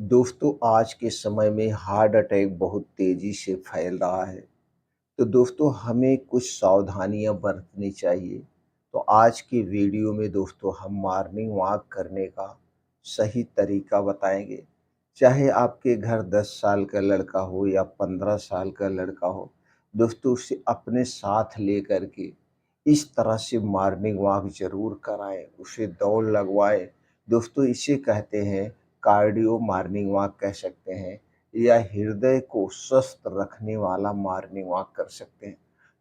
दोस्तों आज के समय में हार्ट अटैक बहुत तेज़ी से फैल रहा है। तो दोस्तों हमें कुछ सावधानियाँ बरतनी चाहिए। तो आज की वीडियो में दोस्तों हम मॉर्निंग वॉक करने का सही तरीका बताएँगे। चाहे आपके घर 10 साल का लड़का हो या 15 साल का लड़का हो, दोस्तों उसे अपने साथ लेकर के इस तरह से मॉर्निंग वॉक ज़रूर कराएँ, उसे दौड़ लगवाएँ। दोस्तों इसे कहते हैं कार्डियो मॉर्निंग वॉक कह सकते हैं या हृदय को स्वस्थ रखने वाला मॉर्निंग वॉक कर सकते हैं।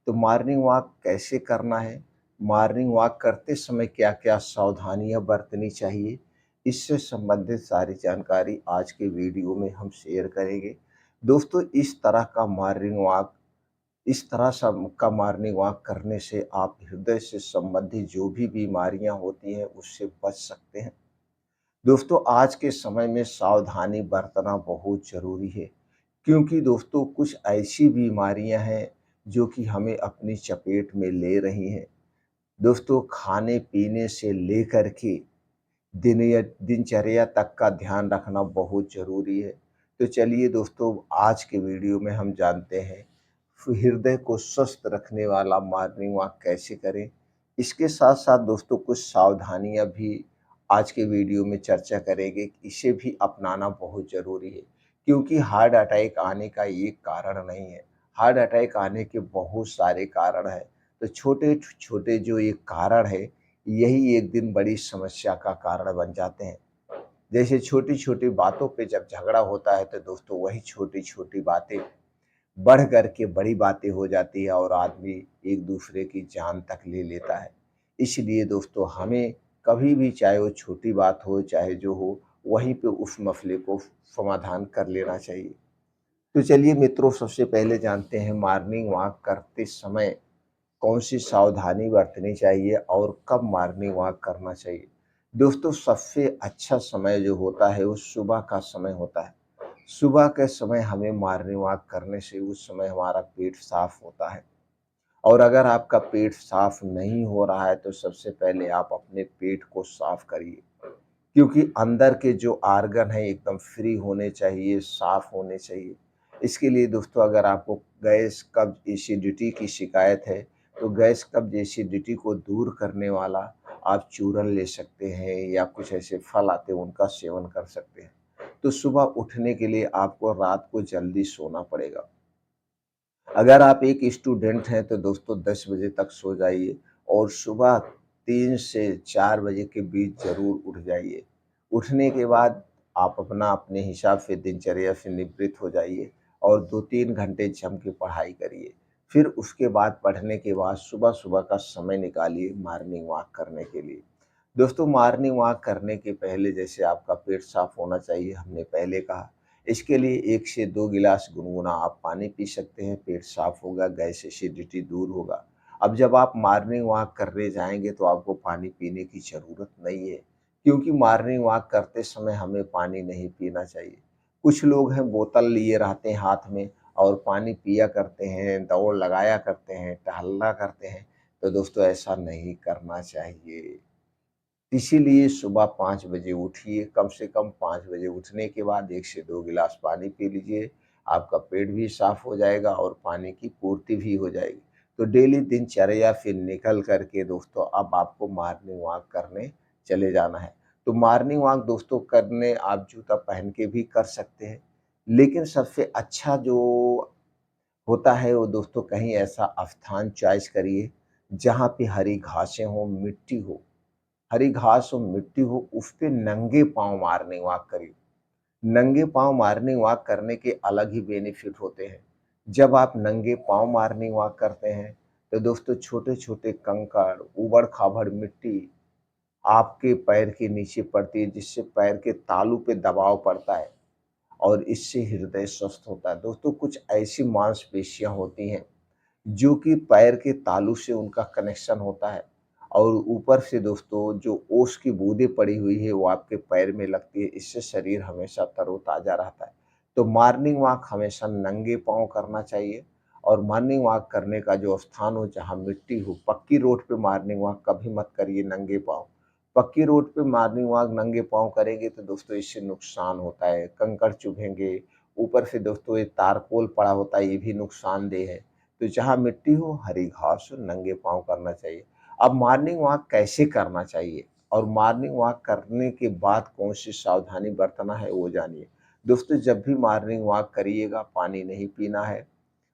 तो मॉर्निंग वॉक कैसे करना है? मॉर्निंग वॉक करते समय क्या-क्या सावधानियाँ बरतनी चाहिए? इससे संबंधित सारी जानकारी आज के वीडियो में हम शेयर करेंगे। दोस्तों इस तरह सब का मॉर्निंग वॉक करने से आप हृदय से संबंधित जो भी बीमारियाँ होती हैं उससे बच सकते हैं। दोस्तों आज के समय में सावधानी बरतना बहुत ज़रूरी है, क्योंकि दोस्तों कुछ ऐसी बीमारियां हैं जो कि हमें अपनी चपेट में ले रही हैं। दोस्तों खाने पीने से लेकर के दिनचर्या तक का ध्यान रखना बहुत ज़रूरी है। तो चलिए दोस्तों आज के वीडियो में हम जानते हैं हृदय को स्वस्थ रखने वाला मॉर्निंग वॉक कैसे करें। इसके साथ साथ दोस्तों कुछ सावधानियां भी आज के वीडियो में चर्चा करेंगे, इसे भी अपनाना बहुत ज़रूरी है, क्योंकि हार्ट अटैक आने का एक कारण नहीं है। हार्ट अटैक आने के बहुत सारे कारण हैं। तो छोटे छोटे जो एक कारण है, यही एक दिन बड़ी समस्या का कारण बन जाते हैं। जैसे छोटी-छोटी बातों पे जब झगड़ा होता है तो दोस्तों वही छोटी-छोटी बातें बढ़ कर के बड़ी बातें हो जाती है और आदमी एक दूसरे की जान तक ले लेता है। इसलिए दोस्तों हमें कभी भी चाहे वो छोटी बात हो चाहे जो हो, वहीं पे उस मसले को समाधान कर लेना चाहिए। तो चलिए मित्रों सबसे पहले जानते हैं मॉर्निंग वॉक करते समय कौन-सी सावधानी बरतनी चाहिए और कब मॉर्निंग वॉक करना चाहिए? दोस्तों सबसे अच्छा समय जो होता है वो सुबह का समय होता है। सुबह के समय हमें मॉर्निंग वॉक करने से उस समय हमारा पेट साफ होता है। और अगर आपका पेट साफ नहीं हो रहा है तो सबसे पहले आप अपने पेट को साफ करिए। क्योंकि अंदर के जो आर्गन हैं एकदम फ्री होने चाहिए, साफ होने चाहिए। इसके लिए दोस्तों अगर आपको गैस, कब्ज़, एसिडिटी की शिकायत है, तो गैस, कब्ज़, एसिडिटी को दूर करने वाला आप चूरन ले सकते हैं या कुछ ऐसे फल आते हैं उनका सेवन कर सकते हैं। तो सुबह उठने के लिए आपको रात को जल्दी सोना पड़ेगा। अगर आप एक स्टूडेंट हैं तो दोस्तों 10 बजे तक सो जाइए और सुबह 3 से 4 बजे के बीच ज़रूर उठ जाइए। उठने के बाद आप अपने हिसाब से दिनचर्या से निवृत्त हो जाइए और 2-3 घंटे जम के पढ़ाई करिए। फिर उसके बाद पढ़ने के बाद सुबह-सुबह का समय निकालिए मॉर्निंग वॉक करने के लिए। दोस्तों मॉर्निंग वॉक करने के पहले जैसे आपका पेट साफ होना चाहिए, हमने पहले कहा। इसके लिए 1 से 2 गिलास गुनगुना आप पानी पी सकते हैं, पेट साफ होगा, गैस एसिडिटी दूर होगा। अब जब आप मॉर्निंग वॉक करने जाएँगे तो आपको पानी पीने की ज़रूरत नहीं है, क्योंकि मॉर्निंग वॉक करते समय हमें पानी नहीं पीना चाहिए। कुछ लोग हैं बोतल लिए रहते हैं हाथ में और पानी पिया करते हैं, दौड़ लगाया करते हैं, टहलना करते हैं, तो दोस्तों ऐसा नहीं करना चाहिए। इसीलिए सुबह 5 बजे उठिए, कम से कम 5 बजे उठने के बाद 1 से 2 गिलास पानी पी लीजिए, आपका पेट भी साफ हो जाएगा और पानी की पूर्ति भी हो जाएगी। तो डेली दिनचर्या से निकल कर के दोस्तों अब आपको मॉर्निंग वॉक करने चले जाना है। तो मॉर्निंग वॉक दोस्तों करने आप जूता पहन के भी कर सकते हैं, लेकिन सबसे अच्छा जो होता है वो दोस्तों कहीं ऐसा स्थान चॉइस करिए, जहाँ पे हरी घासें हों, मिट्टी हो। हरी घास हो, मिट्टी हो, उस पे नंगे पाँव मॉर्निंग वॉक करिए। नंगे पाँव मॉर्निंग वॉक करने के अलग ही बेनिफिट होते हैं। जब आप नंगे पाँव मॉर्निंग वॉक करते हैं, तो दोस्तों छोटे-छोटे कंकड़, ऊबड़-खाबड़ मिट्टी आपके पैर के नीचे पड़ती है, जिससे पैर के तालू पे दबाव पड़ता है और इससे हृदय स्वस्थ होता है। दोस्तों कुछ ऐसी मांसपेशियाँ होती हैं जो कि पैर के तालू से उनका कनेक्शन होता है और ऊपर से दोस्तों जो ओस की बूँदें पड़ी हुई है वो आपके पैर में लगती है, इससे शरीर हमेशा तरोताज़ा रहता है। तो मॉर्निंग वॉक हमेशा नंगे पाँव करना चाहिए और मॉर्निंग वॉक करने का जो स्थान हो जहाँ मिट्टी हो, पक्की रोड पे मॉर्निंग वॉक कभी मत करिए नंगे पाँव। पक्की रोड पे मॉर्निंग वॉक नंगे पाँव करेंगे तो दोस्तों इससे नुकसान होता है, कंकड़ चुभेंगे, ऊपर से दोस्तों ये तारकोल पड़ा होता है, ये भी नुकसानदेह है। तो जहाँ मिट्टी हो, हरी घास हो, नंगे पाँव करना चाहिए। अब मॉर्निंग वॉक कैसे करना चाहिए और मॉर्निंग वॉक करने के बाद कौन-सी सावधानी बरतना है, वो जानिए। दोस्तों जब भी मॉर्निंग वॉक करिएगा, पानी नहीं पीना है।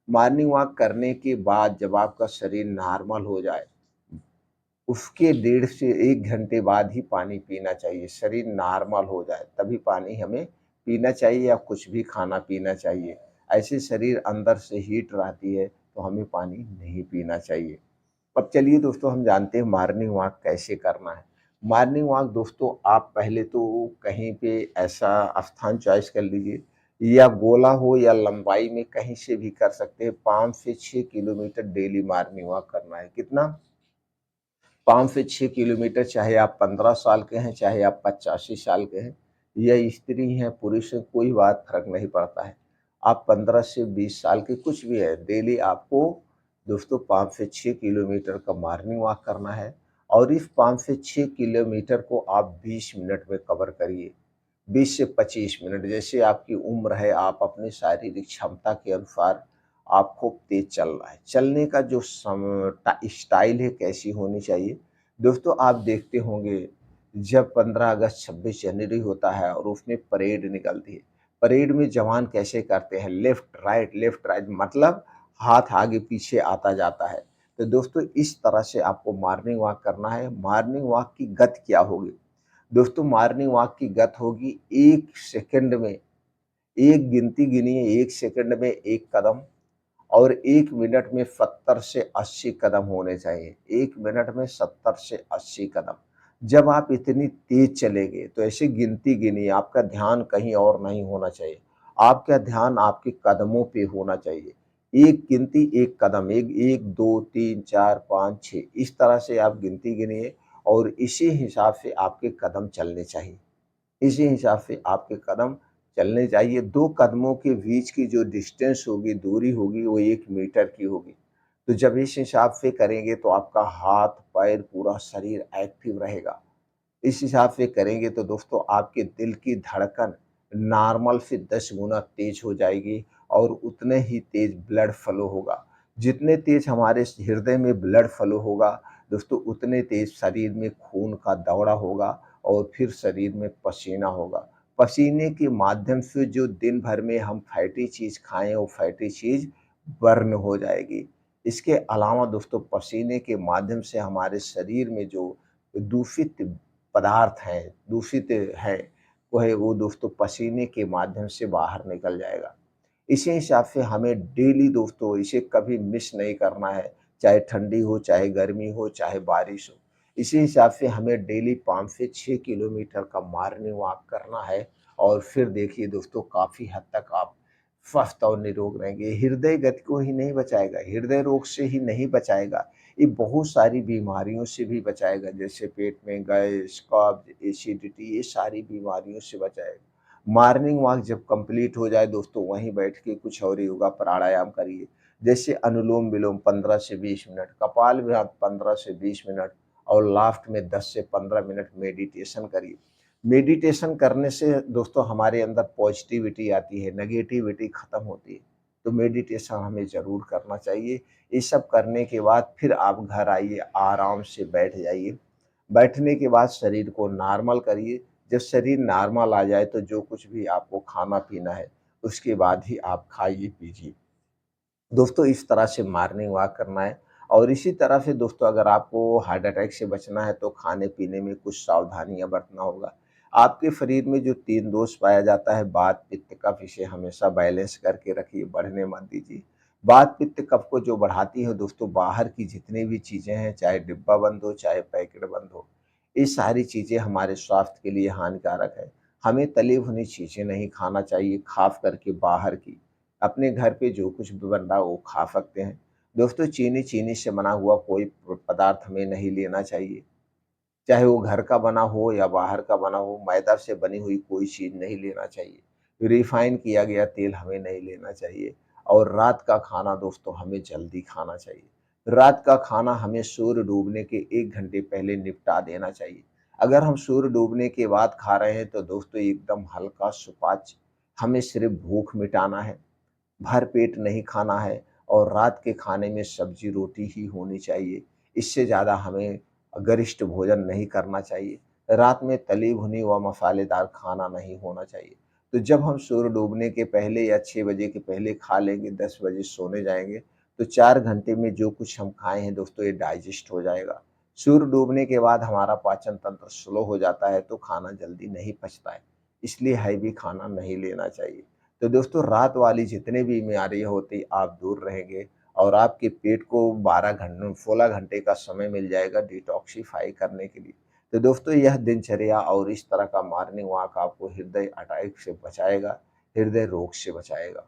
मॉर्निंग वॉक करने के बाद जब आपका शरीर नॉर्मल हो जाए, उसके डेढ़ से 1 घंटे बाद ही पानी पीना चाहिए। शरीर नॉर्मल हो जाए, तभी पानी हमें पीना चाहिए या कुछ भी खाना-पीना चाहिए। ऐसे शरीर अंदर से हीट रहती है, तो हमें पानी नहीं पीना चाहिए। अब चलिए दोस्तों हम जानते हैं मॉर्निंग वॉक कैसे करना है। मॉर्निंग वॉक दोस्तों आप पहले तो कहीं पे ऐसा स्थान चॉइस कर लीजिए, या गोला हो या लंबाई में कहीं से भी कर सकते हैं। 5 से 6 किलोमीटर डेली मॉर्निंग वॉक करना है। कितना? 5 से 6 किलोमीटर, चाहे आप 15 साल के हैं, चाहे आप 85 साल के हैं, या स्त्री हैं, पुरुष हैं, कोई बात फ़र्क नहीं पड़ता है। आप 15 से 20 साल के कुछ भी हैं, डेली आपको दोस्तों 5 से 6 किलोमीटर का मॉर्निंग वॉक करना है और इस 5 से 6 किलोमीटर को आप 20 मिनट में कवर करिए। 20 से 25 मिनट, जैसे आपकी उम्र है, आप अपनी शारीरिक क्षमता के अनुसार आप खूब तेज़ चल रहा है। चलने का जो स्टाइल है कैसी होनी चाहिए? दोस्तों आप देखते होंगे जब 15 अगस्त, 26 जनवरी होता है और उसमें परेड निकलती है। परेड में जवान कैसे करते हैं? लेफ्ट राइट मतलब हाथ आगे-पीछे आता जाता है। तो दोस्तों इस तरह से आपको मॉर्निंग वॉक करना है। मॉर्निंग वॉक की गति क्या होगी? दोस्तों मॉर्निंग वॉक की गति होगी 1 सेकंड में, एक गिनती गिनिए, 1 सेकंड में 1 कदम और 1 मिनट में 70 से 80 कदम होने चाहिए। 1 मिनट में 70 से 80 कदम। जब आप इतनी तेज़ चलेंगे तो ऐसे गिनती गिनिए, आपका ध्यान कहीं और नहीं होना चाहिए। आपका ध्यान आपके कदमों पे होना चाहिए। एक गिनती 1 कदम, 1, 2, 3, 4, 5, 6 इस तरह से आप गिनती गिनिए और इसी हिसाब से आपके कदम चलने चाहिए। इसी हिसाब से आपके कदम चलने चाहिए। 2 कदमों के बीच की जो डिस्टेंस होगी, दूरी होगी, वो 1 मीटर की होगी। तो जब इस हिसाब से करेंगे तो आपका हाथ, पैर, पूरा शरीर एक्टिव रहेगा। इस हिसाब से करेंगे तो दोस्तों आपके दिल की धड़कन नॉर्मल से 10 गुना तेज़ हो जाएगी और उतने ही तेज़ ब्लड फ्लो होगा। जितने तेज़ हमारे हृदय में ब्लड फ्लो होगा, दोस्तों उतने तेज़ शरीर में खून का दौड़ा होगा और फिर शरीर में पसीना होगा। पसीने के माध्यम से जो दिन भर में हम फैटी चीज़ खाएँ, वो फैटी चीज़ बर्न हो जाएगी। इसके अलावा दोस्तों पसीने के माध्यम से हमारे शरीर में जो दूषित पदार्थ हैं, दूषित है, वो दोस्तों पसीने के माध्यम से बाहर निकल जाएगा। इसी हिसाब से हमें डेली दोस्तों इसे कभी मिस नहीं करना है, चाहे ठंडी हो, चाहे गर्मी हो, चाहे बारिश हो। इसी हिसाब से हमें डेली 5 से 6 किलोमीटर का मॉर्निंग वॉक करना है और फिर देखिए दोस्तों काफ़ी हद तक आप स्वस्थ और निरोग रहेंगे। हृदय गति को ही नहीं बचाएगा, हृदय रोग से ही नहीं बचाएगा, ये बहुत सारी बीमारियों से भी बचाएगा, जैसे पेट में गैस, कब्ज़, एसिडिटी, ये सारी बीमारियों से बचाएगा। मॉर्निंग वॉक जब कंप्लीट हो जाए दोस्तों वहीं बैठ के कुछ और योगा प्राणायाम करिए। जैसे अनुलोम-विलोम 15 से 20 मिनट, कपालभाति 15 से 20 मिनट और लास्ट में 10 से 15 मिनट मेडिटेशन करिए। मेडिटेशन करने से दोस्तों हमारे अंदर पॉजिटिविटी आती है, नेगेटिविटी खत्म होती है। तो मेडिटेशन हमें ज़रूर करना चाहिए। ये सब करने के बाद फिर आप घर आइए, आराम से बैठ जाइए। बैठने के बाद शरीर को नॉर्मल करिए। जब शरीर नॉर्मल आ जाए तो जो कुछ भी आपको खाना-पीना है, उसके बाद ही आप खाइए-पीजिए। दोस्तों इस तरह से मॉर्निंग वॉक करना है और इसी तरह से दोस्तों अगर आपको हार्ट अटैक से बचना है तो खाने-पीने में कुछ सावधानियाँ बरतना होगा। आपके शरीर में जो 3 दोष पाया जाता है वात, पित्त, कफ, इसे हमेशा बैलेंस करके रखिए, बढ़ने मत दीजिए। वात, पित्त, कफ को जो बढ़ाती है दोस्तों बाहर की जितनी भी चीज़ें हैं, चाहे डिब्बा बंद हो, चाहे पैकेट बंद हो, ये सारी चीज़ें हमारे स्वास्थ्य के लिए हानिकारक है। हमें तली भुनी चीज़ें नहीं खाना चाहिए, ख़ास करके बाहर की। अपने घर पे जो कुछ भी बन रहा है वो खा सकते हैं। दोस्तों चीनी से बना हुआ कोई पदार्थ हमें नहीं लेना चाहिए, चाहे वो घर का बना हो या बाहर का बना हो, मैदा से बनी हुई कोई चीज़ नहीं लेना चाहिए। रिफ़ाइन किया गया तेल हमें नहीं लेना चाहिए और रात का खाना दोस्तों हमें जल्दी खाना चाहिए। रात का खाना हमें सूर्य डूबने के 1 घंटे पहले निपटा देना चाहिए। अगर हम सूर्य डूबने के बाद खा रहे हैं तो दोस्तों एकदम हल्का सुपाच्य, हमें सिर्फ़ भूख मिटाना है, भर पेट नहीं खाना है और रात के खाने में सब्ज़ी-रोटी ही होनी चाहिए। इससे ज़्यादा हमें गरिष्ठ भोजन नहीं करना चाहिए। रात में तली-भुनी व मसालेदार खाना नहीं होना चाहिए। तो जब हम सूर्य डूबने के पहले या 6 बजे के पहले खा लेंगे, 10 बजे सोने जाएँगे, तो 4 घंटे में जो कुछ हम खाए हैं दोस्तों ये डाइजेस्ट हो जाएगा। सूर्य डूबने के बाद हमारा पाचन तंत्र स्लो हो जाता है तो खाना जल्दी नहीं पचता है, इसलिए हैवी खाना नहीं लेना चाहिए। तो दोस्तों रात वाली जितनी भी बीमारियाँ होती आप दूर रहेंगे और आपके पेट को 16 घंटे का समय मिल जाएगा डिटॉक्सिफ़ाई करने के लिए। तो दोस्तों यह दिनचर्या और इस तरह का मॉर्निंग वॉक आपको हृदय अटैक से बचाएगा, हृदय रोग से बचाएगा।